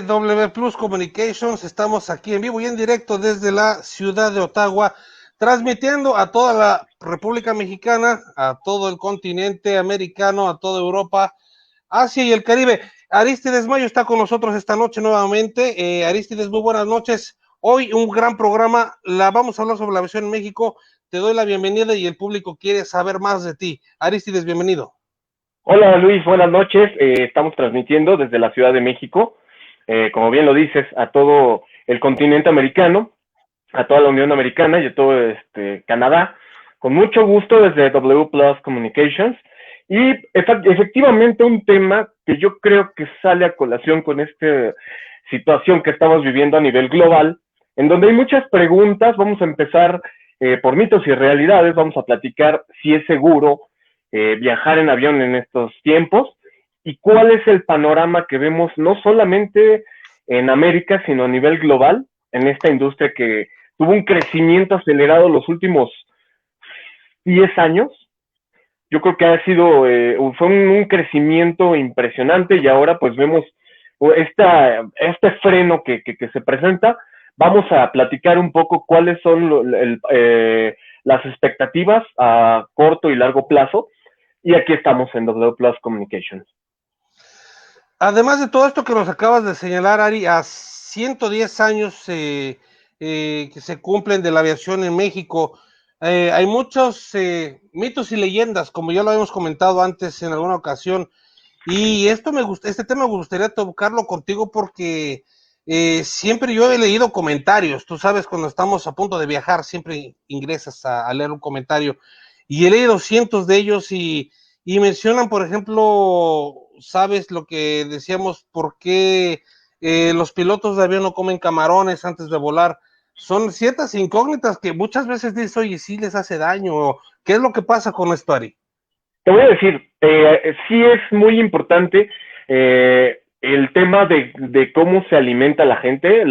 de W Plus Communications. Estamos aquí en vivo y en directo desde la ciudad de Ottawa, transmitiendo a toda la República Mexicana, a todo el continente americano, a toda Europa, Asia y el Caribe. Aristides Mayo está con nosotros esta noche nuevamente. Aristides, muy buenas noches. Hoy un gran programa, vamos a hablar sobre la versión en México. Te doy la bienvenida y el público quiere saber más de ti. Aristides, bienvenido. Hola Luis, buenas noches. Estamos transmitiendo desde la Ciudad de México, como bien lo dices, a todo el continente americano, a toda la Unión Americana y a todo Canadá. Con mucho gusto desde W Plus Communications. Y efectivamente un tema que yo creo que sale a colación con esta situación que estamos viviendo a nivel global, en donde hay muchas preguntas. Vamos a empezar por mitos y realidades. Vamos a platicar si es seguro viajar en avión en estos tiempos y cuál es el panorama que vemos no solamente en América, sino a nivel global en esta industria que tuvo un crecimiento acelerado los últimos 10 años. Yo creo que ha sido, fue un crecimiento impresionante y ahora pues vemos este freno que se presenta. Vamos a platicar un poco cuáles son las expectativas a corto y largo plazo. Y aquí estamos en W Plus Communications. Además de todo esto que nos acabas de señalar, Ari, a 110 años que se cumplen de la aviación en México, hay muchos mitos y leyendas, como ya lo habíamos comentado antes en alguna ocasión, y este tema me gustaría tocarlo contigo porque siempre yo he leído comentarios. Tú sabes, cuando estamos a punto de viajar, siempre ingresas a leer un comentario, y he leído cientos de ellos y mencionan, por ejemplo, sabes lo que decíamos, por qué los pilotos de avión no comen camarones antes de volar. Son ciertas incógnitas que muchas veces dices, oye, sí les hace daño. ¿Qué es lo que pasa con esto, Ari? Te voy a decir, sí es muy importante el tema de cómo se alimenta la gente,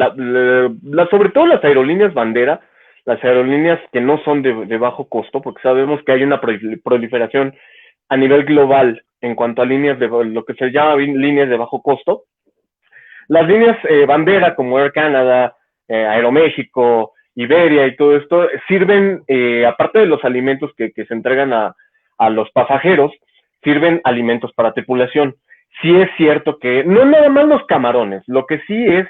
sobre todo las aerolíneas bandera, las aerolíneas que no son de bajo costo, porque sabemos que hay una proliferación a nivel global en cuanto a líneas de lo que se llama líneas de bajo costo. Las líneas bandera como Air Canada, Aeroméxico, Iberia y todo esto sirven, aparte de los alimentos que se entregan a los pasajeros, sirven alimentos para tripulación. Sí es cierto que no nada más los camarones, lo que sí es,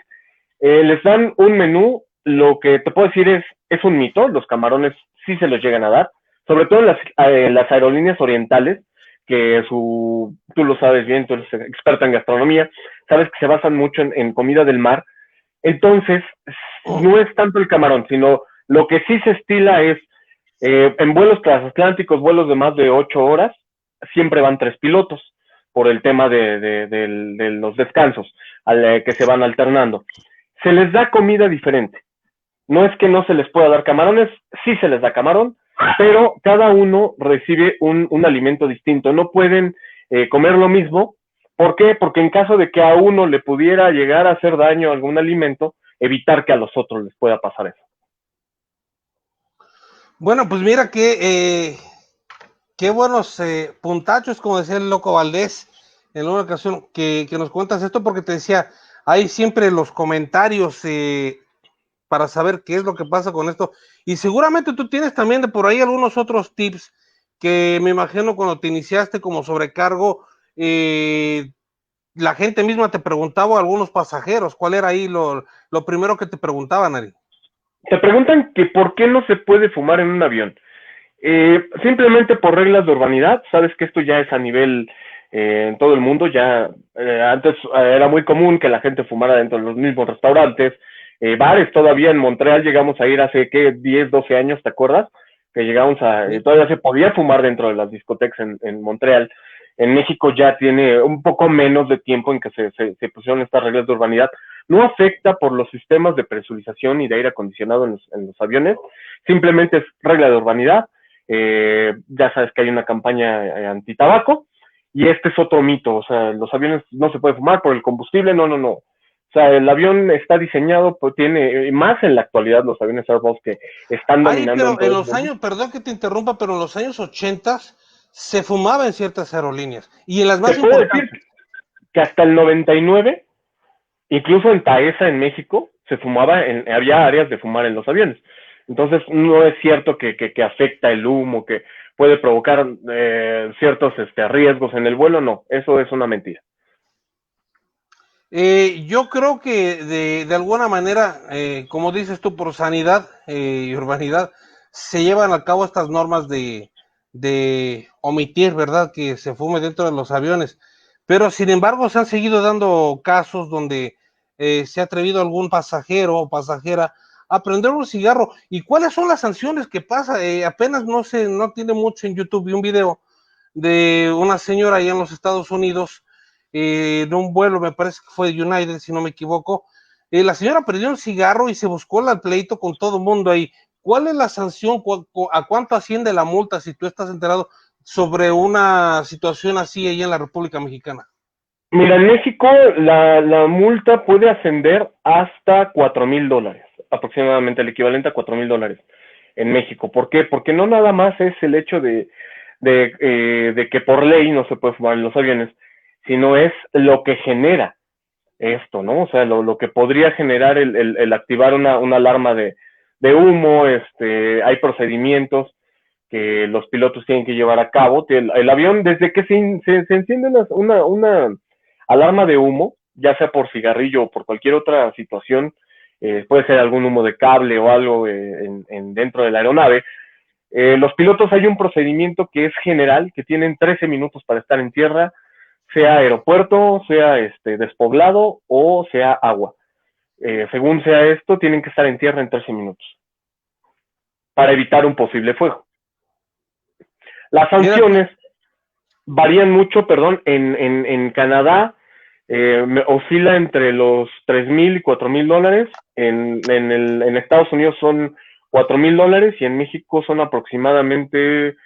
les dan un menú. Lo que te puedo decir es un mito. Los camarones sí se los llegan a dar, sobre todo en las aerolíneas orientales, que tú lo sabes bien, tú eres experta en gastronomía, sabes que se basan mucho en comida del mar. Entonces, no es tanto el camarón, sino lo que sí se estila es, en vuelos transatlánticos, vuelos de más de 8 horas, siempre van 3 pilotos, por el tema de los descansos, que se van alternando. Se les da comida diferente. No es que no se les pueda dar camarones, sí se les da camarón, pero cada uno recibe un alimento distinto. No pueden comer lo mismo. ¿Por qué? Porque en caso de que a uno le pudiera llegar a hacer daño algún alimento, evitar que a los otros les pueda pasar eso. Bueno, pues mira qué buenos puntachos, como decía el Loco Valdés en una ocasión que nos cuentas esto, porque te decía, hay siempre los comentarios para saber qué es lo que pasa con esto. Y seguramente tú tienes también de por ahí algunos otros tips que me imagino cuando te iniciaste como sobrecargo, la gente misma te preguntaba, algunos pasajeros, ¿cuál era ahí lo primero que te preguntaban, Ari? Te preguntan que por qué no se puede fumar en un avión. Simplemente por reglas de urbanidad. Sabes que esto ya es a nivel en todo el mundo. Ya antes era muy común que la gente fumara dentro de los mismos restaurantes, bares. Todavía en Montreal llegamos a ir hace, ¿qué? 10, 12 años, ¿te acuerdas? Que llegamos todavía se podía fumar dentro de las discotecas en Montreal. En México ya tiene un poco menos de tiempo en que se pusieron estas reglas de urbanidad. No afecta por los sistemas de presurización y de aire acondicionado en los aviones. Simplemente es regla de urbanidad. Ya sabes que hay una campaña antitabaco, y este es otro mito. O sea, los aviones no se puede fumar por el combustible. No. O sea, el avión está diseñado, pues tiene, más en la actualidad, los aviones Airbus que están Ari, dominando en pero todo en el los mundo. años, perdón que te interrumpa, pero en los años 80 se fumaba en ciertas aerolíneas y en las Te más puedo decir importantes. que hasta el 99 Incluso en Taesa, en México, se fumaba, había áreas de fumar en los aviones. Entonces, no es cierto que afecta el humo, que puede provocar ciertos riesgos en el vuelo, no, eso es una mentira. Yo creo que de alguna manera, como dices tú, por sanidad y urbanidad, se llevan a cabo estas normas de omitir, ¿verdad?, que se fume dentro de los aviones. Pero sin embargo, se han seguido dando casos donde se ha atrevido algún pasajero o pasajera a prender un cigarro. ¿Y cuáles son las sanciones que pasa? Apenas no sé, no tiene mucho en YouTube, vi un video de una señora allá en los Estados Unidos, en un vuelo, me parece que fue de United, si no me equivoco. La señora perdió un cigarro y se buscó el pleito con todo el mundo ahí. ¿Cuál es la sanción? ¿A cuánto asciende la multa, si tú estás enterado, sobre una situación así ahí en la República Mexicana? Mira, en México la multa puede ascender hasta $4,000, aproximadamente el equivalente a $4,000 en México. ¿Por qué? Porque no nada más es el hecho de que por ley no se puede fumar en los aviones, sino es lo que genera esto, ¿no? O sea, lo que podría generar el activar una alarma de humo, hay procedimientos que los pilotos tienen que llevar a cabo. El avión, desde que se enciende una alarma de humo, ya sea por cigarrillo o por cualquier otra situación, puede ser algún humo de cable o algo dentro de la aeronave, los pilotos hay un procedimiento que es general, que tienen 13 minutos para estar en tierra, sea aeropuerto, sea despoblado o sea agua. Según sea esto, tienen que estar en tierra en 13 minutos para evitar un posible fuego. Las Mira, sanciones varían mucho, perdón, en Canadá oscila entre los $3,000 y $4,000, en Estados Unidos son $4,000 y en México son aproximadamente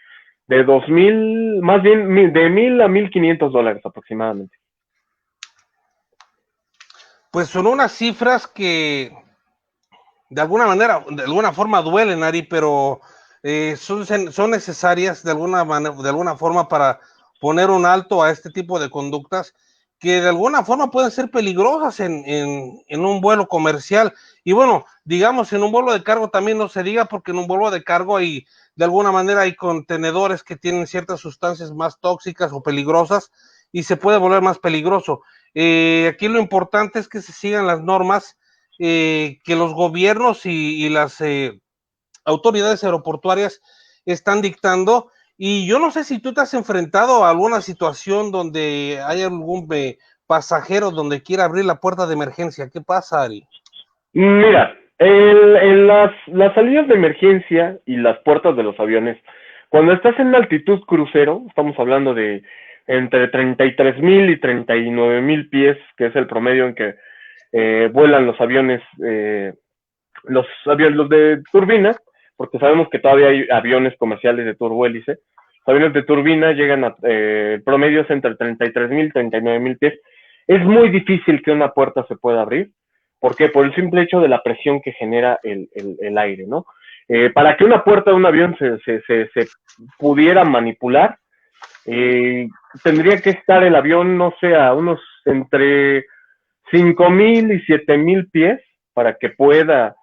de 2,000, más bien de 1,000 a $1,500 aproximadamente. pues son unas cifras que de alguna manera, de alguna forma duelen, Ari, pero son necesarias de alguna forma para poner un alto a este tipo de conductas que de alguna forma pueden ser peligrosas en un vuelo comercial. Y bueno, digamos, en un vuelo de cargo también no se diga, porque en un vuelo de cargo hay, de alguna manera, hay contenedores que tienen ciertas sustancias más tóxicas o peligrosas y se puede volver más peligroso. Aquí lo importante es que se sigan las normas que los gobiernos y las autoridades aeroportuarias están dictando. Y yo no sé si tú te has enfrentado a alguna situación donde hay algún pasajero donde quiera abrir la puerta de emergencia. ¿Qué pasa, Ari? Mira, en las salidas de emergencia y las puertas de los aviones, cuando estás en altitud crucero, estamos hablando de entre 33,000 y 39,000 pies, que es el promedio en que vuelan los aviones, los de turbina, porque sabemos que todavía hay aviones comerciales de turbohélice. Los aviones de turbina llegan a, el promedio es entre 33,000 y 39,000 pies. Es muy difícil que una puerta se pueda abrir. ¿Por qué? Por el simple hecho de la presión que genera el aire, ¿no? Para que una puerta de un avión se pudiera manipular, tendría que estar el avión, no sé, a unos entre 5,000 y 7,000 pies para que pudiera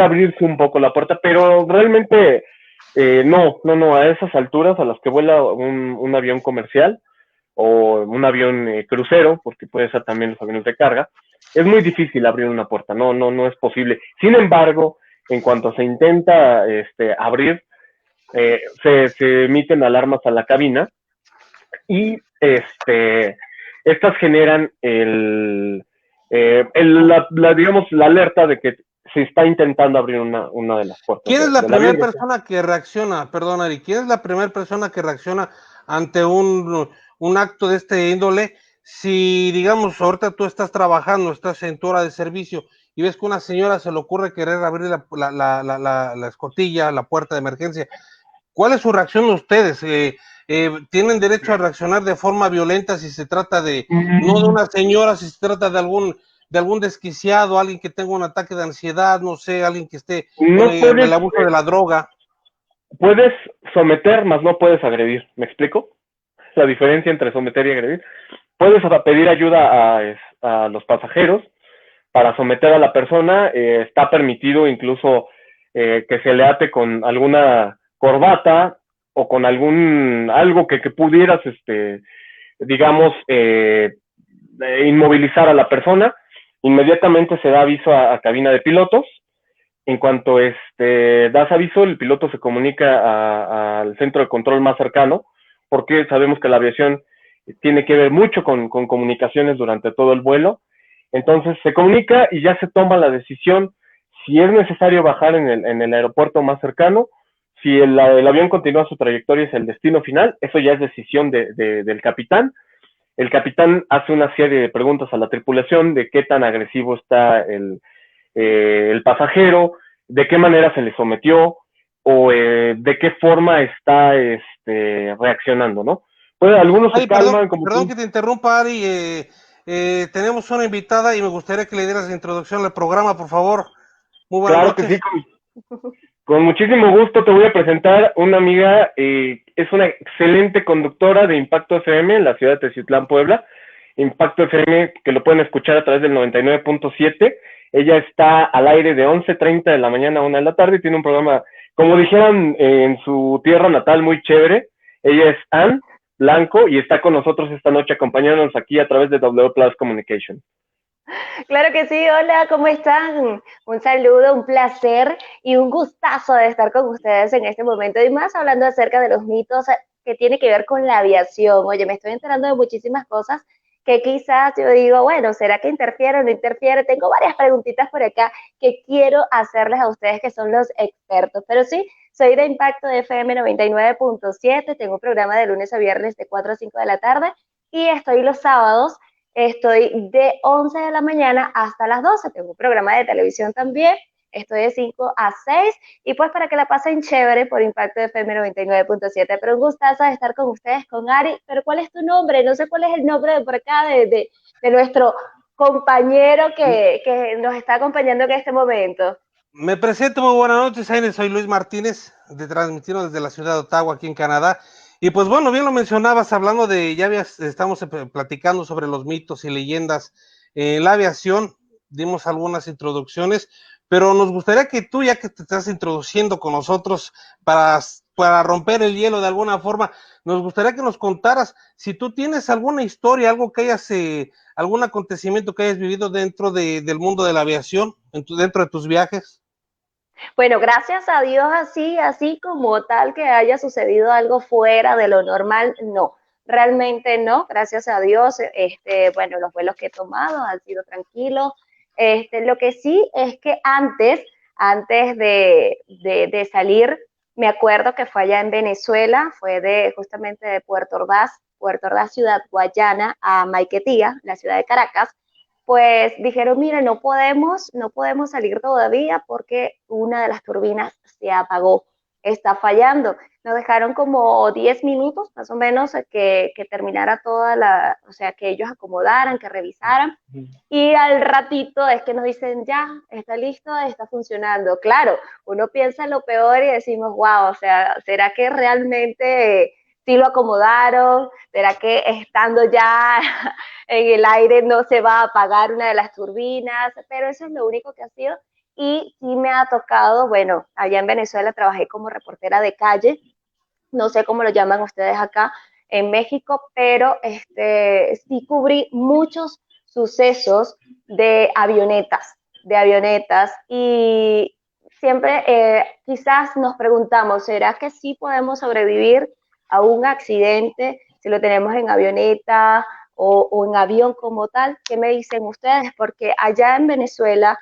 abrirse un poco la puerta, pero realmente no, a esas alturas a las que vuela un avión comercial o un avión crucero, porque puede ser también los aviones de carga, es muy difícil abrir una puerta, no es posible. Sin embargo, en cuanto se intenta abrir, se emiten alarmas a la cabina y estas generan digamos, la alerta de que se está intentando abrir una de las puertas ¿Quién es la del primera avión. persona que reacciona? Perdón, Ari, ¿quién es la primera persona que reacciona ante un acto de este índole? Si, digamos, ahorita tú estás trabajando, estás en tu hora de servicio y ves que una señora se le ocurre querer abrir la escotilla, la puerta de emergencia, ¿cuál es su reacción de ustedes? ¿Tienen derecho a reaccionar de forma violenta si se trata de, no de una señora, si se trata de algún desquiciado, alguien que tenga un ataque de ansiedad, no sé, alguien que esté con No el abuso de la droga? puedes someter, más no puedes agredir, ¿me explico? La diferencia entre someter y agredir. puedes pedir ayuda a los pasajeros para someter a la persona, está permitido incluso que se le ate con alguna corbata o con algo que pudieras, digamos, inmovilizar a la persona. Inmediatamente se da aviso a cabina de pilotos. En cuanto das aviso, el piloto se comunica al centro de control más cercano, porque sabemos que la aviación tiene que ver mucho con comunicaciones durante todo el vuelo. Entonces se comunica y ya se toma la decisión si es necesario bajar en el aeropuerto más cercano, si el avión continúa su trayectoria hacia el destino final. Eso ya es decisión del capitán. El capitán hace una serie de preguntas a la tripulación de qué tan agresivo está el pasajero, de qué manera se le sometió o de qué forma está reaccionando, ¿no? Pues algunos se calman, como perdón que te interrumpa, Ari. Tenemos una invitada y me gustaría que le dieras la introducción al programa, por favor. Muy buenas Claro que noches. sí, con muchísimo gusto te voy a presentar una amiga, es una excelente conductora de Impacto FM en la ciudad de Teciutlán, Puebla. Impacto FM, que lo pueden escuchar a través del 99.7. Ella está al aire de 11:30 de la mañana a 1 de la tarde y tiene un programa, como dijeran en su tierra natal, muy chévere. Ella es Ann Blanco y está con nosotros esta noche acompañándonos aquí a través de W Plus Communication. Claro que sí, hola, ¿cómo están? Un saludo, un placer y un gustazo de estar con ustedes en este momento y más hablando acerca de los mitos que tiene que ver con la aviación. Oye, me estoy enterando de muchísimas cosas que quizás yo digo, bueno, ¿será que interfiere o no interfiere? Tengo varias preguntitas por acá que quiero hacerles a ustedes que son los expertos, pero sí, soy de Impacto de FM 99.7, tengo un programa de lunes a viernes de 4 a 5 de la tarde y estoy los sábados. Estoy de 11 de la mañana hasta las 12. Tengo un programa de televisión también. Estoy de 5 a 6. Y pues para que la pasen chévere por Impacto de FM 99.7. Pero un gustazo de estar con ustedes, con Ari. Pero ¿cuál es tu nombre? No sé cuál es el nombre de por acá de nuestro compañero que nos está acompañando en este momento. Me presento, muy buenas noches, Aines, soy Luis Martínez, de transmitiendo desde la ciudad de Ottawa, aquí en Canadá. Y pues bueno, bien lo mencionabas, hablando de, estamos platicando sobre los mitos y leyendas en la aviación, dimos algunas introducciones, pero nos gustaría que tú, ya que te estás introduciendo con nosotros para romper el hielo de alguna forma, nos gustaría que nos contaras si tú tienes alguna historia, algo que hayas, algún acontecimiento que hayas vivido dentro del mundo de la aviación, dentro de tus viajes. Bueno, gracias a Dios, así como tal que haya sucedido algo fuera de lo normal, no, realmente no, gracias a Dios, bueno, los vuelos que he tomado han sido tranquilos. Lo que sí es que antes de salir, me acuerdo que fue allá en Venezuela, fue justamente de Puerto Ordaz, Ciudad Guayana, a Maiquetía, la ciudad de Caracas. Pues dijeron, mire, no podemos salir todavía porque una de las turbinas se apagó, está fallando. Nos dejaron como 10 minutos más o menos que terminara o sea, que ellos acomodaran, que revisaran. Y al ratito es que nos dicen, ya, está listo, está funcionando. Claro, uno piensa en lo peor y decimos, wow, o sea, ¿será que realmente sí lo acomodaron? ¿Será que estando ya en el aire no se va a apagar una de las turbinas? Pero eso es lo único que ha sido. Y sí me ha tocado, bueno, allá en Venezuela trabajé como reportera de calle, no sé cómo lo llaman ustedes acá en México, pero sí cubrí muchos sucesos de avionetas y siempre quizás nos preguntamos, ¿será que sí podemos sobrevivir a un accidente si lo tenemos en avioneta o en avión como tal? ¿Qué me dicen ustedes? Porque allá en Venezuela,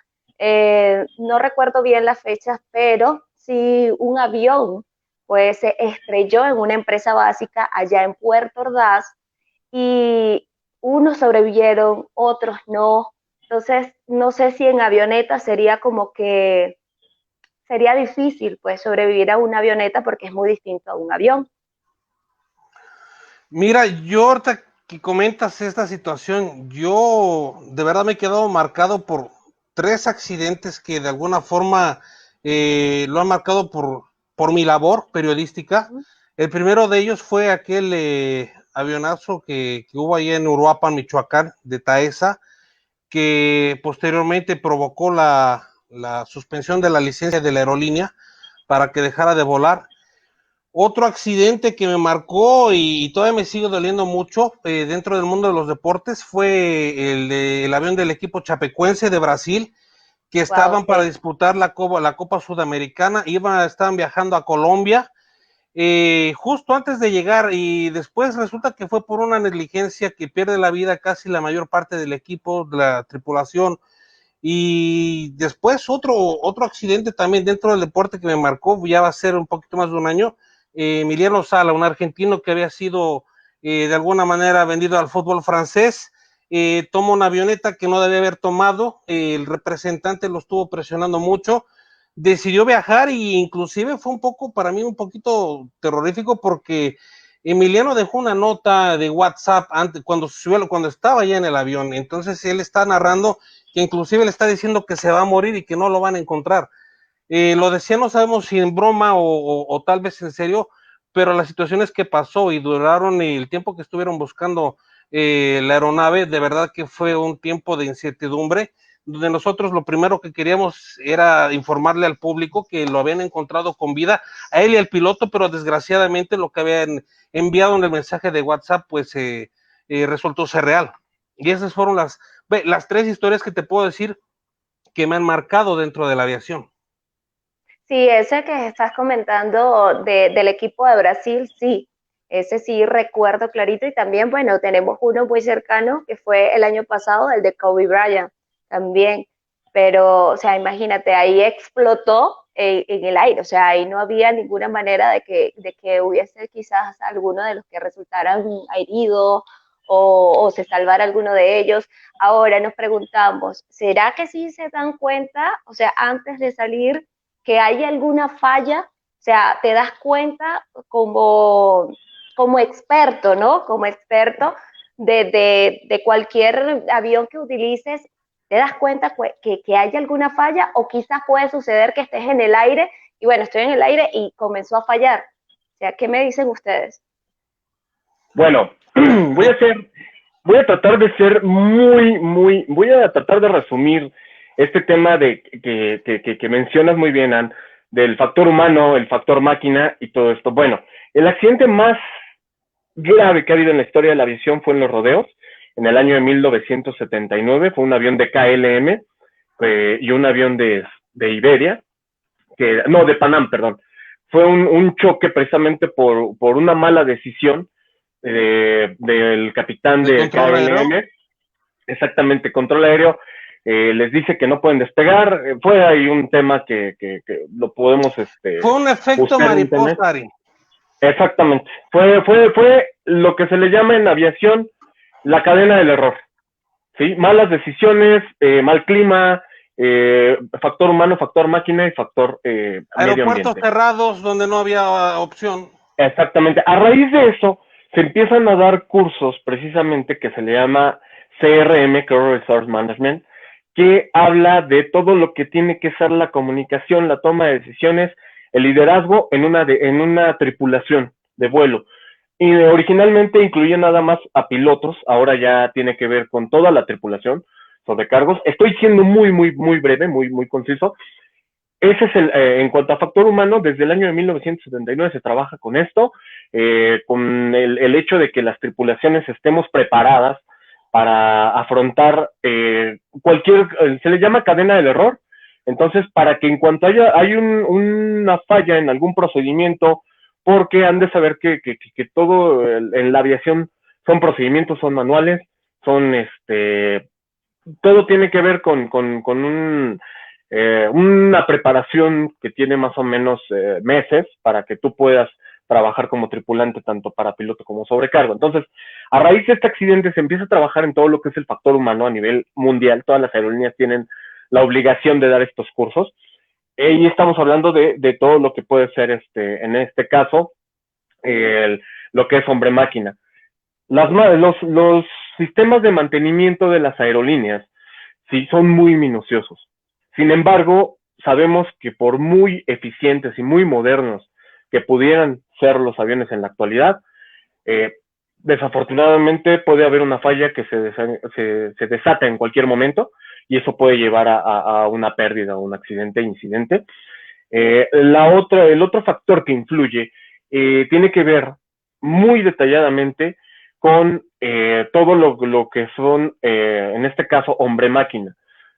no recuerdo bien las fechas, pero si un avión pues se estrelló en una empresa básica allá en Puerto Ordaz y unos sobrevivieron, otros no. Entonces, no sé si en avioneta sería como que sería difícil pues sobrevivir a una avioneta porque es muy distinto a un avión. Mira, yo ahorita que comentas esta situación, yo de verdad me he quedado marcado por 3 accidentes que de alguna forma lo han marcado por mi labor periodística. El primero de ellos fue aquel avionazo que hubo ahí en Uruapan, Michoacán, de Taesa, que posteriormente provocó la suspensión de la licencia de la aerolínea para que dejara de volar. Otro accidente que me marcó y todavía me sigue doliendo mucho dentro del mundo de los deportes fue el avión del equipo chapecuense de Brasil, que estaban para disputar la Copa Sudamericana, estaban viajando a Colombia, justo antes de llegar, y después resulta que fue por una negligencia que pierde la vida casi la mayor parte del equipo, de la tripulación. Y después otro accidente también dentro del deporte que me marcó, ya va a ser un poquito más de un año. Emiliano Sala, un argentino que había sido de alguna manera vendido al fútbol francés, toma una avioneta que no debe haber tomado, el representante lo estuvo presionando mucho, decidió viajar e inclusive fue un poco, para mí un poquito terrorífico, porque Emiliano dejó una nota de WhatsApp antes, cuando estaba ya en el avión. Entonces él está narrando que inclusive le está diciendo que se va a morir y que no lo van a encontrar. Lo decía, no sabemos si en broma o tal vez en serio, pero las situaciones que pasó y duraron el tiempo que estuvieron buscando la aeronave, de verdad que fue un tiempo de incertidumbre, donde nosotros lo primero que queríamos era informarle al público que lo habían encontrado con vida, a él y al piloto, pero desgraciadamente lo que habían enviado en el mensaje de WhatsApp, pues resultó ser real. Y esas fueron las 3 historias que te puedo decir que me han marcado dentro de la aviación. Sí, ese que estás comentando del equipo de Brasil, sí, ese sí recuerdo clarito, y también, bueno, tenemos uno muy cercano que fue el año pasado, el de Kobe Bryant, también, pero, o sea, imagínate, ahí explotó en el aire, o sea, ahí no había ninguna manera de que hubiese quizás alguno de los que resultaran heridos o se salvara alguno de ellos. Ahora nos preguntamos, ¿será que sí se dan cuenta, o sea, antes de salir, que hay alguna falla? O sea, te das cuenta como experto, ¿no? Como experto de cualquier avión que utilices, te das cuenta que hay alguna falla, o quizás puede suceder que estés en el aire y bueno, estoy en el aire y comenzó a fallar. O sea, ¿qué me dicen ustedes? Bueno, voy a tratar de ser voy a tratar de resumir este tema que mencionas muy bien, Ann, del factor humano, el factor máquina y todo esto. Bueno, el accidente más grave que ha habido en la historia de la aviación fue en los rodeos, en el año de 1979, fue un avión de KLM y un avión de Iberia, de Panam, perdón. Fue un choque precisamente por una mala decisión del capitán de KLM, exactamente, control aéreo, les dice que no pueden despegar. Fue ahí un tema que lo podemos fue un efecto mariposa, Ari. Exactamente, fue lo que se le llama en aviación la cadena del error, ¿sí? Malas decisiones, mal clima, factor humano, factor máquina y factor aeropuertos cerrados donde no había opción. Exactamente. A raíz de eso se empiezan a dar cursos precisamente que se le llama CRM, Crew Resource Management, que habla de todo lo que tiene que ser la comunicación, la toma de decisiones, el liderazgo en una tripulación de vuelo. Y originalmente incluía nada más a pilotos, ahora ya tiene que ver con toda la tripulación, sobrecargos. Estoy siendo muy breve, muy conciso. Ese es en cuanto a factor humano, desde el año de 1979 se trabaja con esto, con el hecho de que las tripulaciones estemos preparadas para afrontar se le llama cadena del error. Entonces, para que en cuanto hay una falla en algún procedimiento, porque han de saber que todo en la aviación son procedimientos, son manuales, todo tiene que ver con una preparación que tiene más o menos meses para que tú puedas trabajar como tripulante tanto para piloto como sobrecargo. Entonces, a raíz de este accidente se empieza a trabajar en todo lo que es el factor humano a nivel mundial. Todas las aerolíneas tienen la obligación de dar estos cursos, y estamos hablando de todo lo que puede ser en este caso lo que es hombre-máquina. Los sistemas de mantenimiento de las aerolíneas sí son muy minuciosos. Sin embargo, sabemos que por muy eficientes y muy modernos que pudieran ser los aviones en la actualidad, desafortunadamente puede haber una falla que se desata en cualquier momento y eso puede llevar a una pérdida o un accidente, incidente. El otro factor que influye tiene que ver muy detalladamente con todo lo que son, en este caso, hombre-máquina.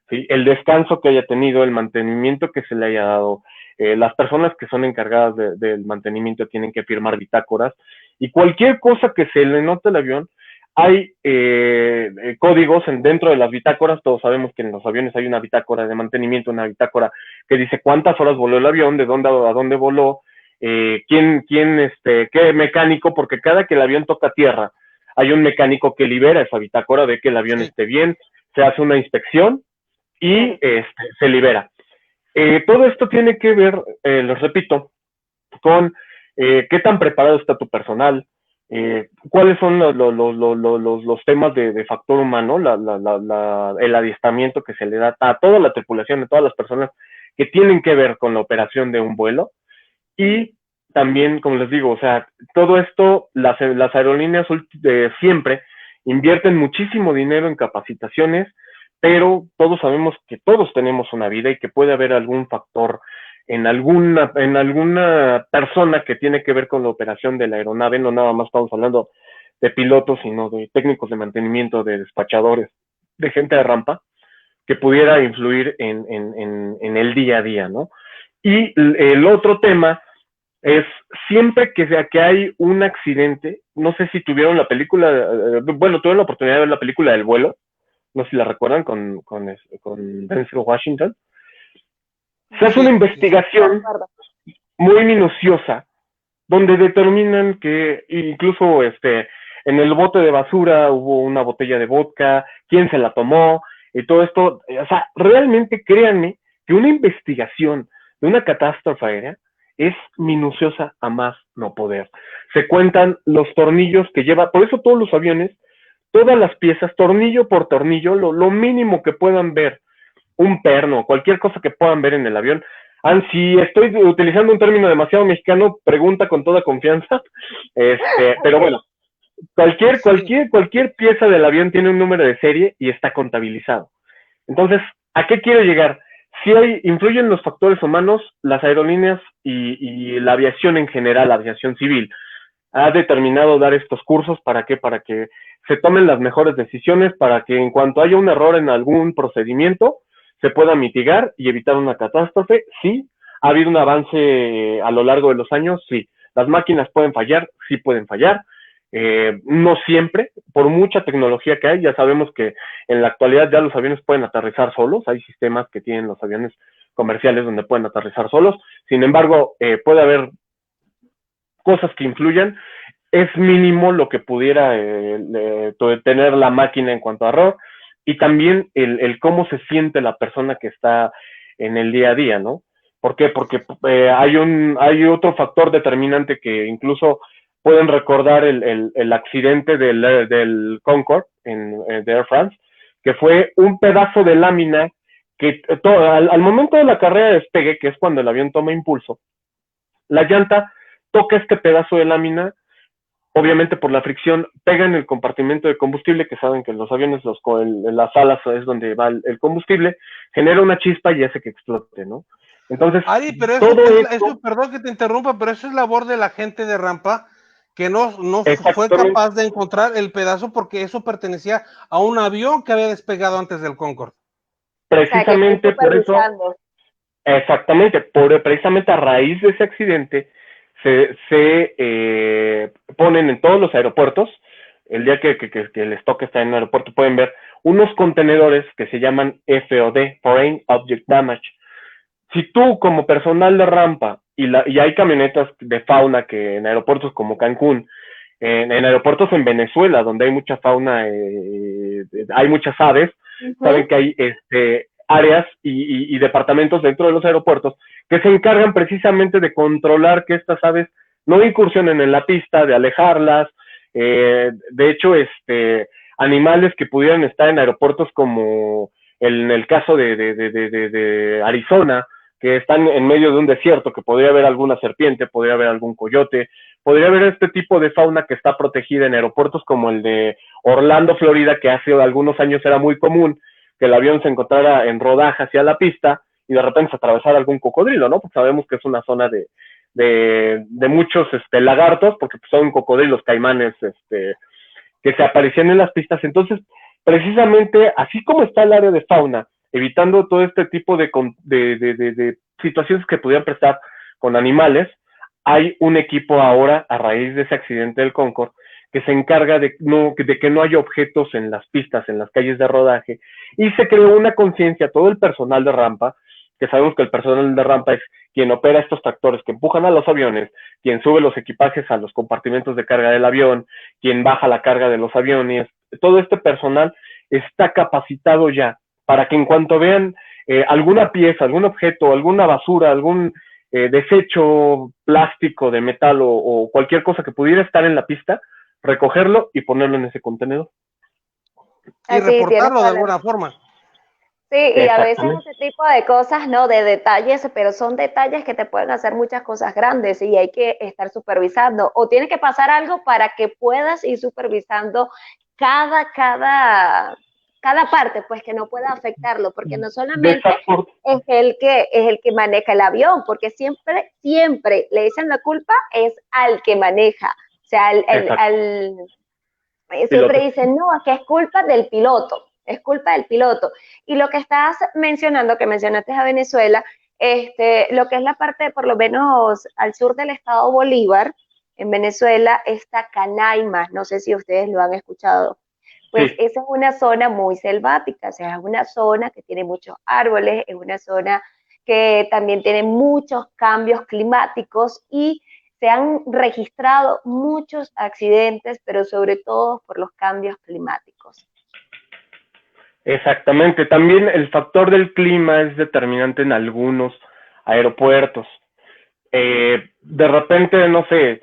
¿Sí? El descanso que haya tenido, el mantenimiento que se le haya dado. Las personas que son encargadas del mantenimiento tienen que firmar bitácoras y cualquier cosa que se le note al avión, hay códigos dentro de las bitácoras. Todos sabemos que en los aviones hay una bitácora de mantenimiento, una bitácora que dice cuántas horas voló el avión, de dónde a dónde voló, qué mecánico, porque cada que el avión toca tierra, hay un mecánico que libera esa bitácora, ve que el avión esté bien, se hace una inspección y se libera. Todo esto tiene que ver, les repito, con qué tan preparado está tu personal, cuáles son los temas de factor humano, el adiestramiento que se le da a toda la tripulación, a todas las personas que tienen que ver con la operación de un vuelo. Y también, como les digo, o sea, todo esto, las aerolíneas siempre invierten muchísimo dinero en capacitaciones, pero todos sabemos que todos tenemos una vida y que puede haber algún factor en alguna persona que tiene que ver con la operación de la aeronave. No nada más estamos hablando de pilotos, sino de técnicos de mantenimiento, de despachadores, de gente de rampa, que pudiera influir en el día a día, ¿no? Y el otro tema es siempre que hay un accidente. No sé si tuvieron la película, bueno, tuve la oportunidad de ver la película del vuelo, no sé si la recuerdan, con Denzel Washington. Se hace una investigación muy minuciosa donde determinan que incluso en el bote de basura hubo una botella de vodka, quién se la tomó, y todo esto. O sea, realmente créanme que una investigación de una catástrofe aérea es minuciosa a más no poder. Se cuentan los tornillos que lleva, por eso todos los aviones, todas las piezas, tornillo por tornillo, lo mínimo que puedan ver, un perno, cualquier cosa que puedan ver en el avión. Si estoy utilizando un término demasiado mexicano, pregunta con toda confianza. Pero bueno, cualquier pieza del avión tiene un número de serie y está contabilizado. Entonces, ¿a qué quiero llegar? Si influyen los factores humanos, las aerolíneas y la aviación en general, la aviación civil, ha determinado dar estos cursos. ¿Para qué? Para que se tomen las mejores decisiones, para que en cuanto haya un error en algún procedimiento, se pueda mitigar y evitar una catástrofe. Sí, ha habido un avance a lo largo de los años, sí. Las máquinas pueden fallar, sí pueden fallar. No siempre, por mucha tecnología que hay. Ya sabemos que en la actualidad ya los aviones pueden aterrizar solos. Hay sistemas que tienen los aviones comerciales donde pueden aterrizar solos. Sin embargo, puede haber cosas que influyan. Es mínimo lo que pudiera tener la máquina en cuanto a error, y también el cómo se siente la persona que está en el día a día, ¿no? ¿Por qué? Porque hay otro factor determinante que incluso pueden recordar el accidente del Concorde de Air France, que fue un pedazo de lámina que al momento de la carrera de despegue, que es cuando el avión toma impulso, la llanta toca este pedazo de lámina. Obviamente por la fricción pega en el compartimento de combustible, que saben que en los aviones las alas es donde va el combustible, genera una chispa y hace que explote, ¿no? Entonces, Ari, pero eso, perdón que te interrumpa, pero eso es labor de la gente de rampa, que no fue capaz de encontrar el pedazo porque eso pertenecía a un avión que había despegado antes del Concorde. Precisamente por eso, exactamente, precisamente a raíz de ese accidente, se ponen en todos los aeropuertos. El día que les toque estar en un aeropuerto pueden ver unos contenedores que se llaman FOD, Foreign Object Damage. Si tú como personal de rampa, y hay camionetas de fauna que en aeropuertos como Cancún, en aeropuertos en Venezuela, donde hay mucha fauna, hay muchas aves, saben que hay áreas y departamentos dentro de los aeropuertos que se encargan precisamente de controlar que estas aves no incursionen en la pista, de alejarlas. De hecho, animales que pudieran estar en aeropuertos como en el caso de Arizona, que están en medio de un desierto, que podría haber alguna serpiente, podría haber algún coyote, podría haber este tipo de fauna que está protegida en aeropuertos como el de Orlando, Florida, que hace algunos años era muy común que el avión se encontrara en rodaje hacia la pista y de repente se atravesara algún cocodrilo, ¿no? Pues sabemos que es una zona de muchos lagartos, porque son cocodrilos, caimanes, que se aparecían en las pistas. Entonces, precisamente, así como está el área de fauna, evitando todo este tipo de situaciones que pudieran prestar con animales, hay un equipo ahora, a raíz de ese accidente del Concorde, que se encarga de que no haya objetos en las pistas, en las calles de rodaje, y se creó una conciencia, todo el personal de rampa, que sabemos que el personal de rampa es quien opera estos tractores que empujan a los aviones, quien sube los equipajes a los compartimentos de carga del avión, quien baja la carga de los aviones. Todo este personal está capacitado ya para que en cuanto vean alguna pieza, algún objeto, alguna basura, algún desecho plástico de metal o cualquier cosa que pudiera estar en la pista, recogerlo y ponerlo en ese contenedor. Y reportarlo de alguna forma. Sí, y a veces ese tipo de cosas, ¿no? De detalles, pero son detalles que te pueden hacer muchas cosas grandes y hay que estar supervisando. O tiene que pasar algo para que puedas ir supervisando cada parte, pues que no pueda afectarlo, porque no solamente es el que maneja el avión, porque siempre le dicen la culpa es al que maneja. O sea, siempre dicen, no, es que es culpa del piloto. Es culpa del piloto. Y lo que estás mencionando, que mencionaste a Venezuela, lo que es la parte, por lo menos al sur del estado Bolívar, en Venezuela, está Canaima, no sé si ustedes lo han escuchado. Pues sí. Esa es una zona muy selvática, o sea, es una zona que tiene muchos árboles, es una zona que también tiene muchos cambios climáticos y se han registrado muchos accidentes, pero sobre todo por los cambios climáticos. Exactamente, también el factor del clima es determinante en algunos aeropuertos. De repente, no sé,